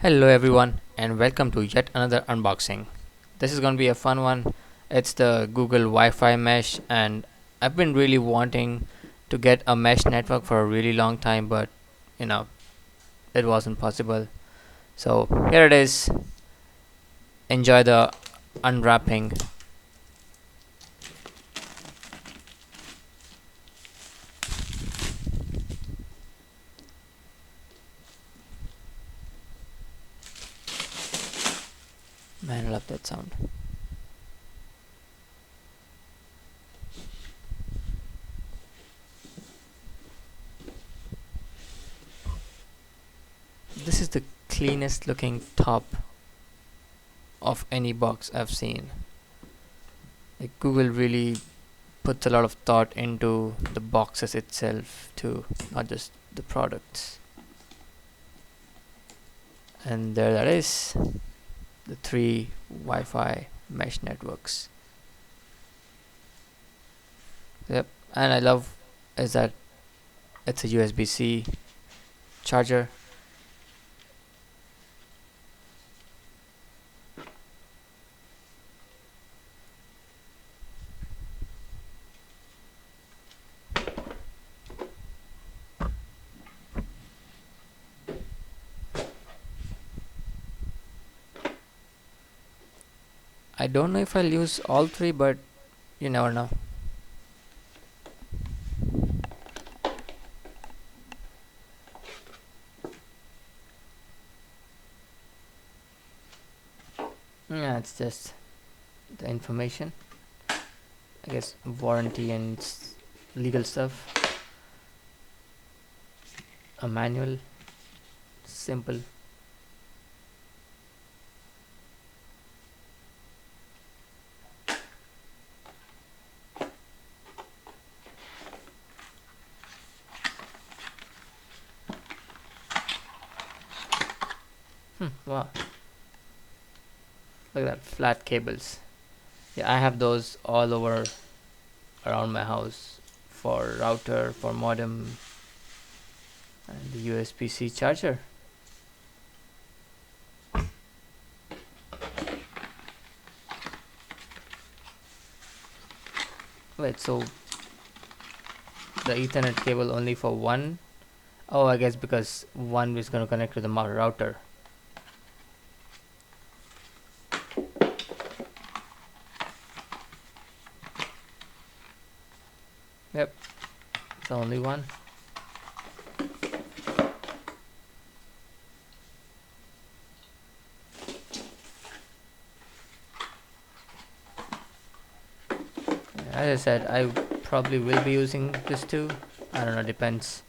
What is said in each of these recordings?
Hello everyone and welcome to yet another unboxing. This is going to be a fun one. It's the Google Wi-Fi mesh and I've been really wanting to get a mesh network for a really long time, but you know it wasn't possible. So here it is. Enjoy the unwrapping. Man, I love that sound. This is the cleanest looking top of any box I've seen. Like Google really puts a lot of thought into the boxes itself too, not just the products. And there that is, the three Wi-Fi mesh networks. Yep, and I love is that it's a USB-C charger. I don't know if I'll use all three, but you never know. Yeah, it's just the information. I guess warranty and legal stuff. A manual, simple. Wow, look at that, flat cables. Yeah, I have those all over around my house for router, for modem, and the USB-C charger. Wait, so the Ethernet cable only for one? Oh, I guess because one is going to connect to the router. Yep, it's only one. As I said, I probably will be using this too. I don't know, depends.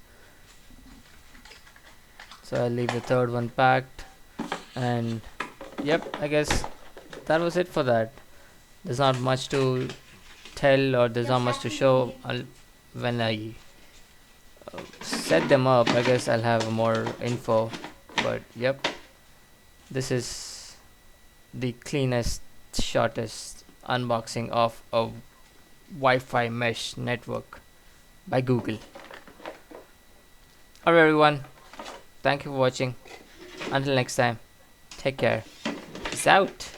So I'll leave the third one packed, and yep, I guess that was it for that. There's not much to tell, or there's not much to show. When I set them up, I guess I'll have more info. But yep, this is the cleanest, shortest unboxing of a Wi-Fi mesh network by Google. Alright everyone, thank you for watching. Until next time, take care. Peace out.